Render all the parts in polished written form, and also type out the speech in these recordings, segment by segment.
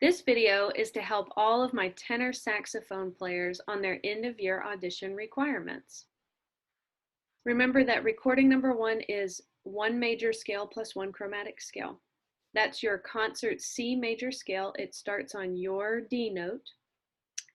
This video is to help all of my tenor saxophone players on their end-of-year audition requirements. Remember that recording number 1 is 1 major scale plus 1 chromatic scale. That's your concert C major scale. It starts on your D note,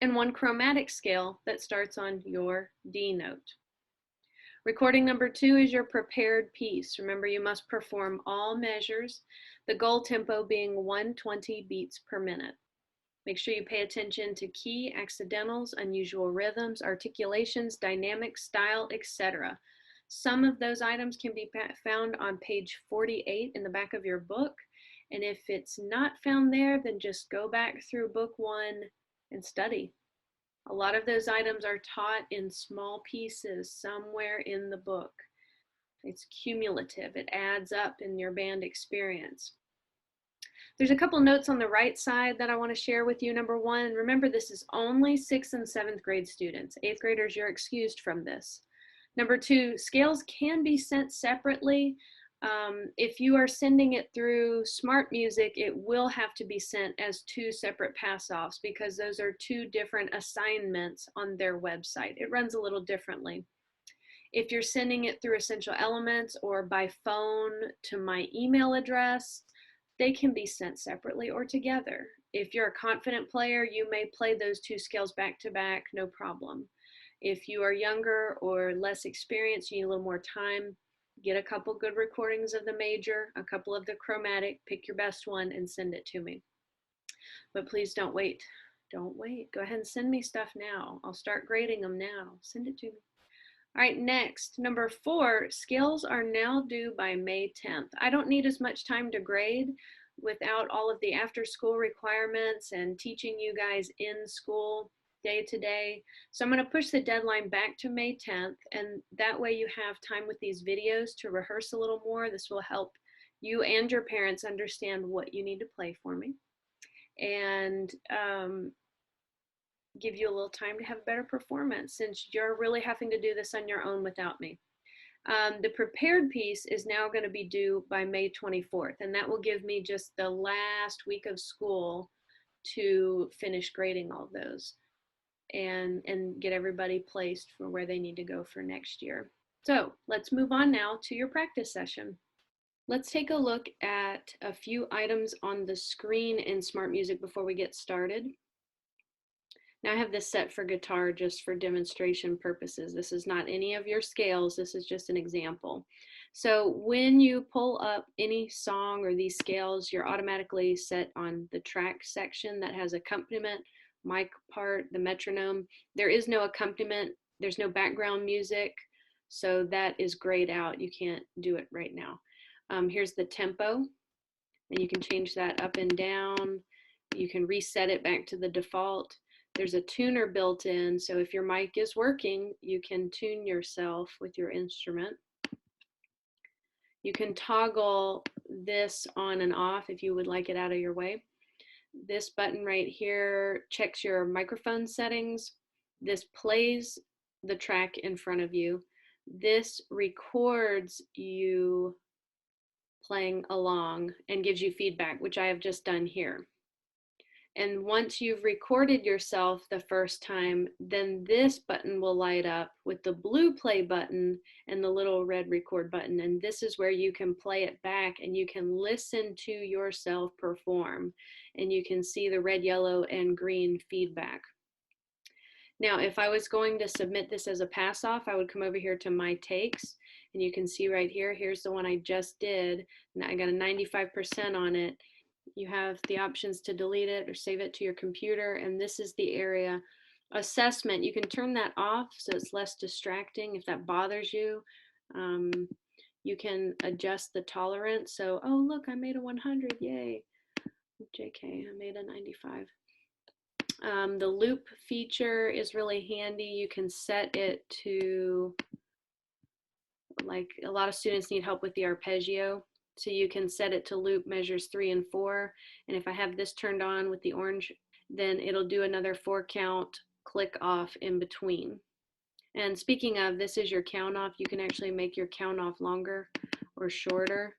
and 1 chromatic scale that starts on your D note. Recording number 2 is your prepared piece. Remember, you must perform all measures, the goal tempo being 120 beats per minute. Make sure you pay attention to key, accidentals, unusual rhythms, articulations, dynamics, style, etc. Some of those items can be found on page 48 in the back of your book. And if it's not found there, then just go back through book 1 and study. A lot of those items are taught in small pieces somewhere in the book. It's cumulative. It adds up in your band experience. There's a couple notes on the right side that I want to share with you. Number 1, remember this is only 6th and 7th grade students. 8th graders, you're excused from this. Number 2, scales can be sent separately. If you are sending it through SmartMusic, it will have to be sent as 2 separate pass-offs because those are 2 different assignments on their website. It runs a little differently. If you're sending it through Essential Elements or by phone to my email address, they can be sent separately or together. If you're a confident player, you may play those 2 scales back to back, no problem. If you are younger or less experienced, you need a little more time, get a couple good recordings of the major, a couple of the chromatic, pick your best one and send it to me. But please don't wait. Don't wait. Go ahead and send me stuff now. I'll start grading them now. Send it to me. All right, next, number 4, scales are now due by May 10th. I don't need as much time to grade without all of the after school requirements and teaching you guys in school day to day. So I'm going to push the deadline back to May 10th, and that way you have time with these videos to rehearse a little more. This will help you and your parents understand what you need to play for me, and give you a little time to have a better performance since you're really having to do this on your own without me. The prepared piece is now going to be due by May 24th, and that will give me just the last week of school to finish grading all those and get everybody placed for where they need to go for next year. So let's move on now to your practice session. Let's take a look at a few items on the screen in SmartMusic before we get started. Now I have this set for guitar just for demonstration purposes. This is not any of your scales. This is just an example. So when you pull up any song or these scales, you're automatically set on the track section that has accompaniment, mic part, the metronome. There is no accompaniment. There's no background music. So that is grayed out. You can't do it right now. Here's the tempo, and you can change that up and down. You can reset it back to the default. There's a tuner built in, so if your mic is working, you can tune yourself with your instrument. You can toggle this on and off if you would like it out of your way. This button right here checks your microphone settings. This plays the track in front of you. This records you playing along and gives you feedback, which I have just done here. And once you've recorded yourself the first time, then this button will light up with the blue play button and the little red record button. And this is where you can play it back and you can listen to yourself perform. And you can see the red, yellow, and green feedback. Now, if I was going to submit this as a pass off, I would come over here to my takes. And you can see right here, here's the one I just did. And I got a 95% on it. You have the options to delete it or save it to your computer, and this is the area. Assessment, you can turn that off so it's less distracting if that bothers you. You can adjust the tolerance. So, oh look, I made a 100, yay. JK, I made a 95. The loop feature is really handy. You can set it to, like a lot of students need help with the arpeggio. So you can set it to loop measures 3 and 4. And if I have this turned on with the orange, then it'll do another 4 count click off in between. And speaking of, this is your count off. You can actually make your count off longer or shorter.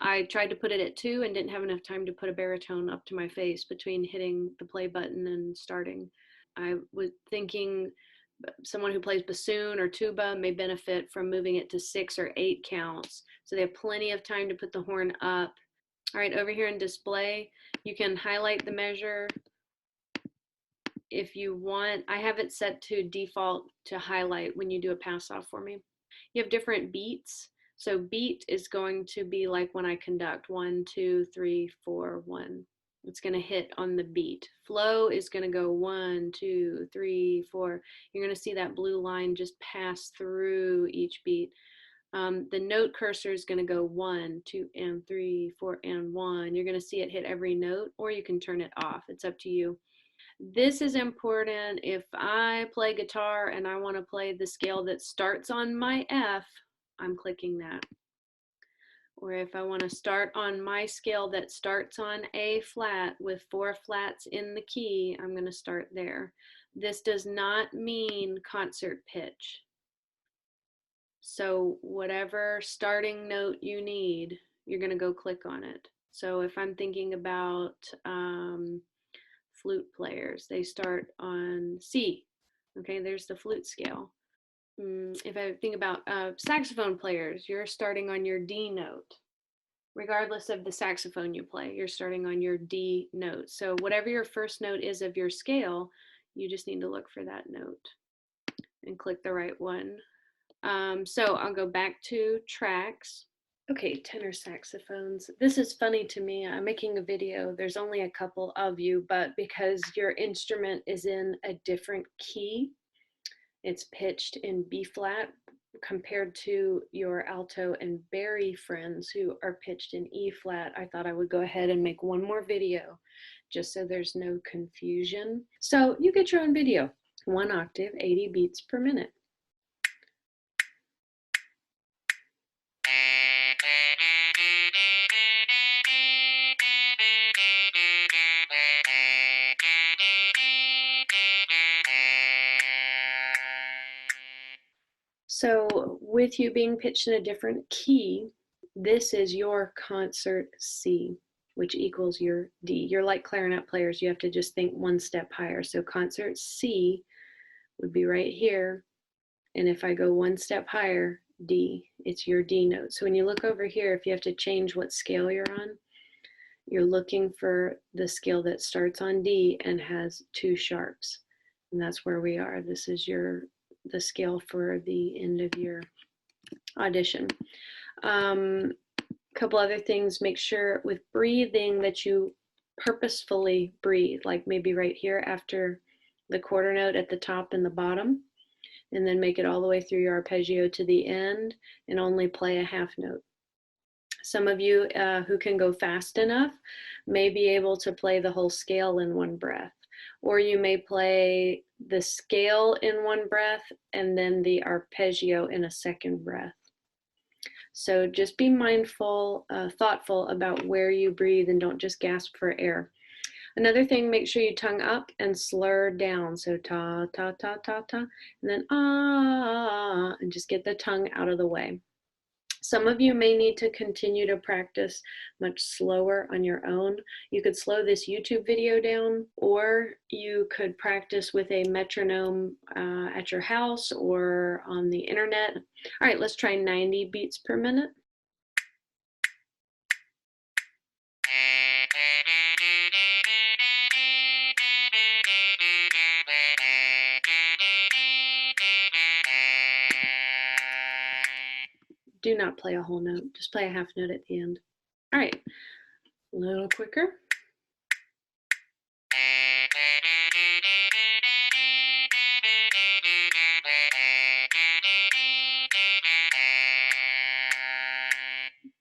I tried to put it at 2 and didn't have enough time to put a baritone up to my face between hitting the play button and starting. I was thinking someone who plays bassoon or tuba may benefit from moving it to 6 or 8 counts, so they have plenty of time to put the horn up. All right, over here in display, you can highlight the measure if you want. I have it set to default to highlight when you do a pass off for me. You have different beats. So beat is going to be like when I conduct 1, 2, 3, 4, 1. It's going to hit on the beat. Flow is going to go 1, 2, 3, 4. You're going to see that blue line just pass through each beat. The note cursor is going to go 1, 2, and 3, 4, and 1. You're going to see it hit every note, or you can turn it off. It's up to you. This is important. If I play guitar and I want to play the scale that starts on my F, I'm clicking that. Or if I want to start on my scale that starts on A flat with 4 flats in the key, I'm going to start there. This does not mean concert pitch. So whatever starting note you need, you're going to go click on it. So if I'm thinking about flute players, they start on C. Okay, there's the flute scale. If I think about saxophone players, you're starting on your D note. Regardless of the saxophone you play, you're starting on your D note. So whatever your first note is of your scale, you just need to look for that note and click the right one. So I'll go back to tracks. Okay, tenor saxophones. This is funny to me. I'm making a video. There's only a couple of you, but because your instrument is in a different key, it's pitched in B flat compared to your alto and bari friends who are pitched in E flat. I thought I would go ahead and make one more video just so there's no confusion. So you get your own video. 1 octave, 80 beats per minute. So with you being pitched in a different key, this is your concert C, which equals your D. You're like clarinet players. You have to just think one step higher. So concert C would be right here. And if I go one step higher, D, it's your D note. So when you look over here, if you have to change what scale you're on, you're looking for the scale that starts on D and has 2 sharps. And that's where we are. This is the scale for the end of your audition. Couple other things, make sure with breathing that you purposefully breathe, like maybe right here after the quarter note at the top and the bottom, and then make it all the way through your arpeggio to the end and only play a half note. Some of you who can go fast enough may be able to play the whole scale in one breath. Or you may play the scale in one breath and then the arpeggio in a second breath. So just be mindful, thoughtful about where you breathe and don't just gasp for air. Another thing, make sure you tongue up and slur down. So ta, ta, ta, ta, ta, and then ah, and just get the tongue out of the way. Some of you may need to continue to practice much slower on your own. You could slow this YouTube video down, or you could practice with a metronome at your house or on the internet. All right, let's try 90 beats per minute. Do not play a whole note, just play a half note at the end. All right, a little quicker.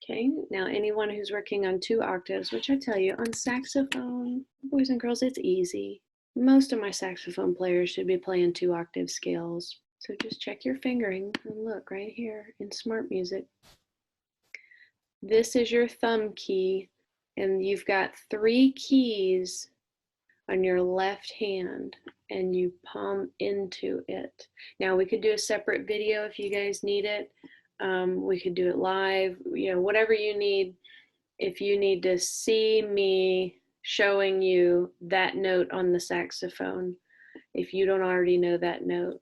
Okay, now anyone who's working on 2 octaves, which I tell you, on saxophone, boys and girls, it's easy. Most of my saxophone players should be playing 2 octave scales. So just check your fingering and look right here in SmartMusic. This is your thumb key, and you've got 3 keys on your left hand, and you palm into it. Now we could do a separate video if you guys need it. We could do it live, you know, whatever you need. if you need to see me showing you that note on the saxophone, if you don't already know that note.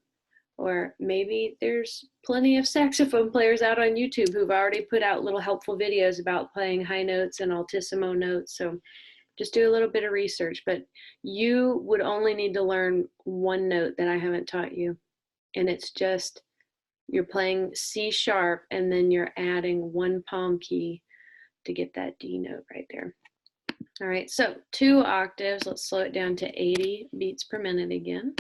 Or maybe there's plenty of saxophone players out on YouTube who've already put out little helpful videos about playing high notes and altissimo notes. So just do a little bit of research, but you would only need to learn one note that I haven't taught you. And it's just, you're playing C sharp and then you're adding one palm key to get that D note right there. All right, so 2 octaves, let's slow it down to 80 beats per minute again.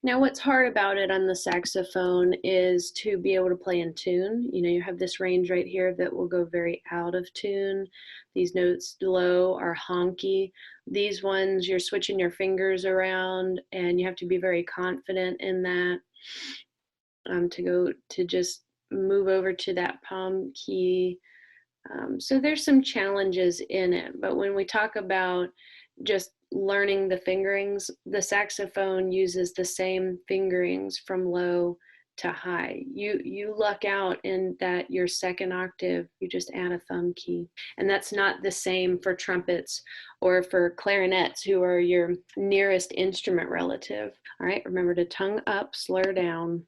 Now what's hard about it on the saxophone is to be able to play in tune. You know, you have this range right here that will go very out of tune. These notes low are honky. These ones, you're switching your fingers around and you have to be very confident in that to just move over to that palm key. So there's some challenges in it, but when we talk about just learning the fingerings, the saxophone uses the same fingerings from low to high. You luck out in that your second octave, you just add a thumb key. And that's not the same for trumpets or for clarinets, who are your nearest instrument relative. All right, remember to tongue up, slur down.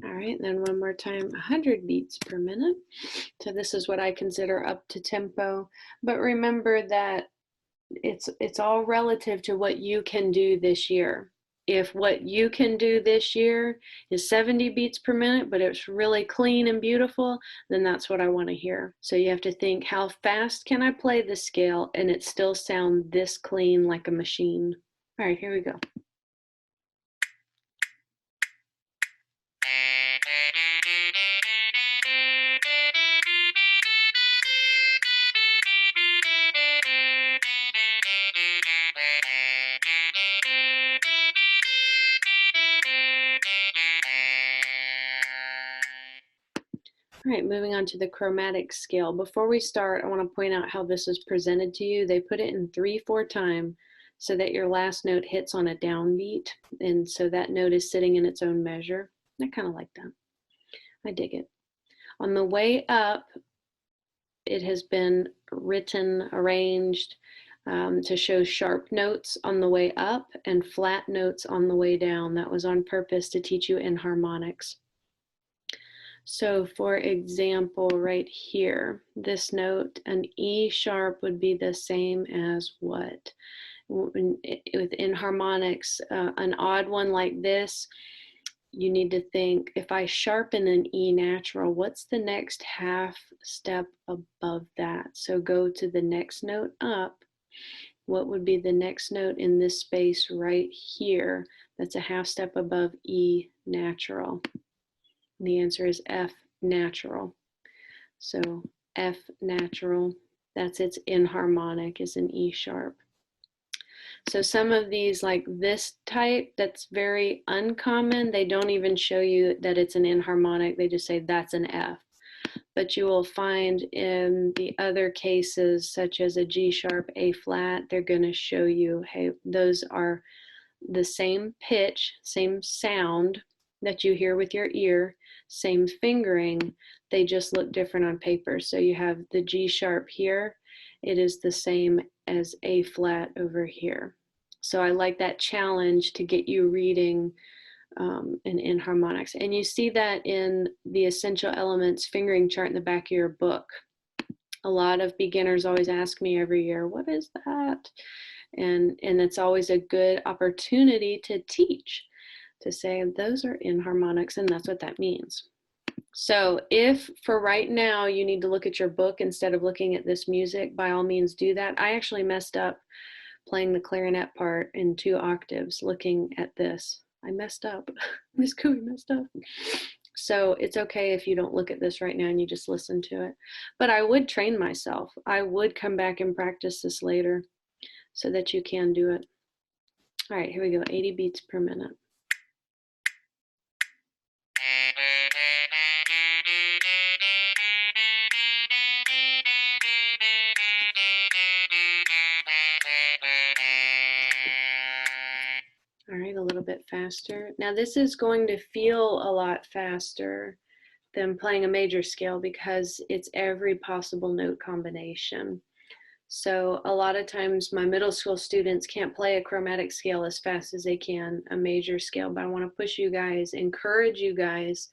All right, then one more time, 100 beats per minute. So this is what I consider up to tempo. But remember that it's all relative to what you can do this year. If what you can do this year is 70 beats per minute, but it's really clean and beautiful, then that's what I want to hear. So you have to think, how fast can I play the scale and it still sound this clean like a machine? All right, here we go. All right, moving on to the chromatic scale. Before we start, I want to point out how this is presented to you. They put it in 3/4 time so that your last note hits on a downbeat, and so that note is sitting in its own measure. I kind of like that. I dig it. On the way up, it has been written, arranged to show sharp notes on the way up and flat notes on the way down. That was on purpose to teach you enharmonics. So for example, right here, this note, an E sharp would be the same as what? With enharmonics, an odd one like this, you need to think, if I sharpen an E natural, what's the next half step above that? So go to the next note up. What would be the next note in this space right here that's a half step above E natural? And the answer is F natural. So F natural, that's its enharmonic, is an E sharp. So some of these, like this type, that's very uncommon. They don't even show you that it's an enharmonic. They just say that's an F. But you will find in the other cases, such as a G sharp, A flat, they're going to show you, hey, those are the same pitch, same sound that you hear with your ear, same fingering, they just look different on paper. So you have the G sharp here, it is the same as A flat over here. So I like that challenge to get you reading in enharmonics. And you see that in the Essential Elements Fingering Chart in the back of your book. A lot of beginners always ask me every year, what is that? And it's always a good opportunity to teach, to say those are enharmonics, and that's what that means. So if for right now you need to look at your book instead of looking at this music, by all means do that. I actually messed up playing the clarinet part in 2 octaves looking at this. I messed up. Miss Couey messed up. So it's okay if you don't look at this right now and you just listen to it. But I would train myself. I would come back and practice this later so that you can do it. All right, here we go, 80 beats per minute. All right, a little bit faster. Now this is going to feel a lot faster than playing a major scale because it's every possible note combination. So a lot of times my middle school students can't play a chromatic scale as fast as they can a major scale, but I want to push you guys, encourage you guys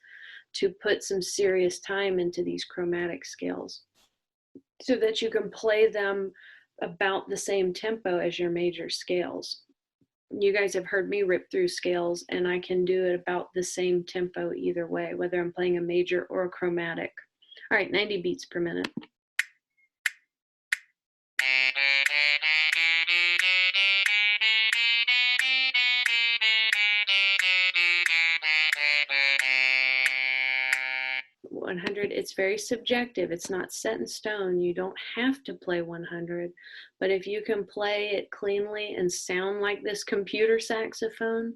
to put some serious time into these chromatic scales so that you can play them about the same tempo as your major scales. You guys have heard me rip through scales and I can do it about the same tempo either way, whether I'm playing a major or a chromatic. All right, 90 beats per minute. It's very subjective. It's not set in stone. You don't have to play 100, but if you can play it cleanly and sound like this computer saxophone,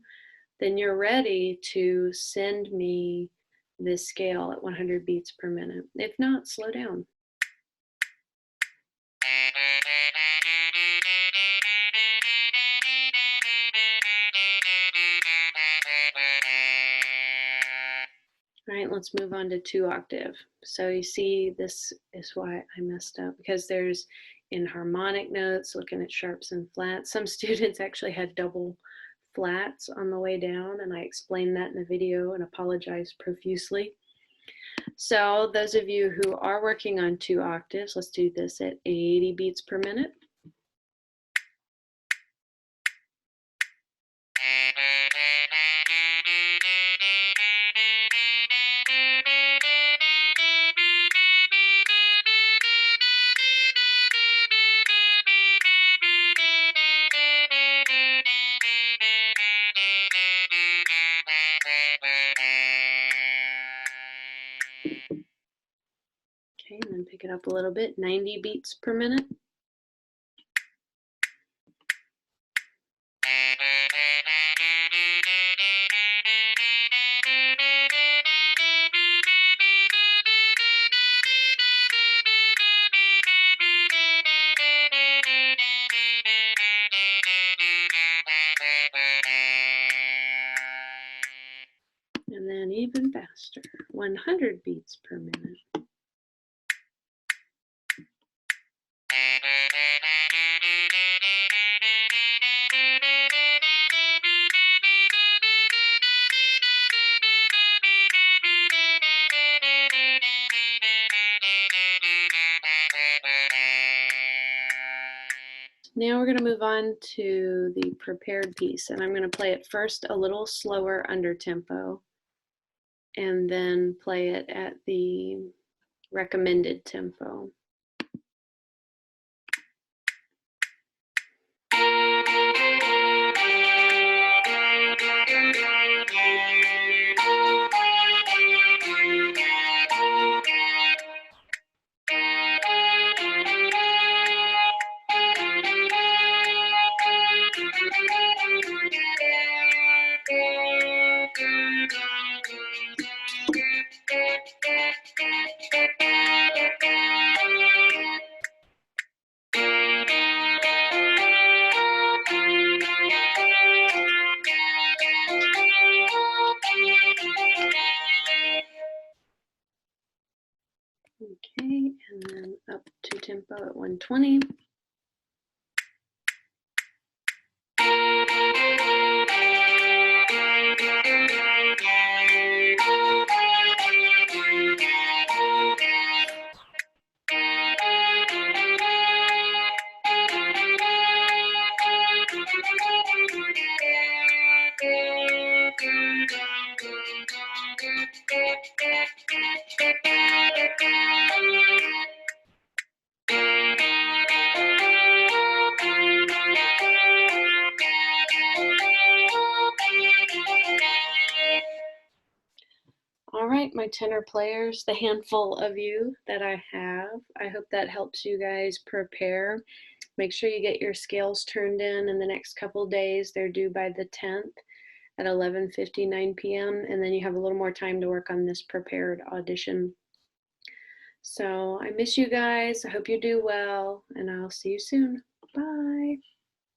then you're ready to send me this scale at 100 beats per minute. If not, slow down. All right, let's move on to 2 octave. So you see, this is why I messed up, because there's inharmonic notes, looking at sharps and flats. Some students actually had double flats on the way down, and I explained that in the video and apologized profusely. So those of you who are working on 2 octaves, let's do this at 80 beats per minute. Okay, and then pick it up a little bit, 90 beats per minute. And then even faster, 100 beats per minute. Now we're going to move on to the prepared piece, and I'm going to play it first a little slower under tempo, and then play it at the recommended tempo. Okay, and then up to tempo at 120. All right, my tenor players, the handful of you that I have, I hope that helps you guys prepare. Make sure you get your scales turned in the next couple days. They're due by the 10th at 11:59 p.m. and then you have a little more time to work on this prepared audition. So I miss you guys. I hope you do well, and I'll see you soon. Bye.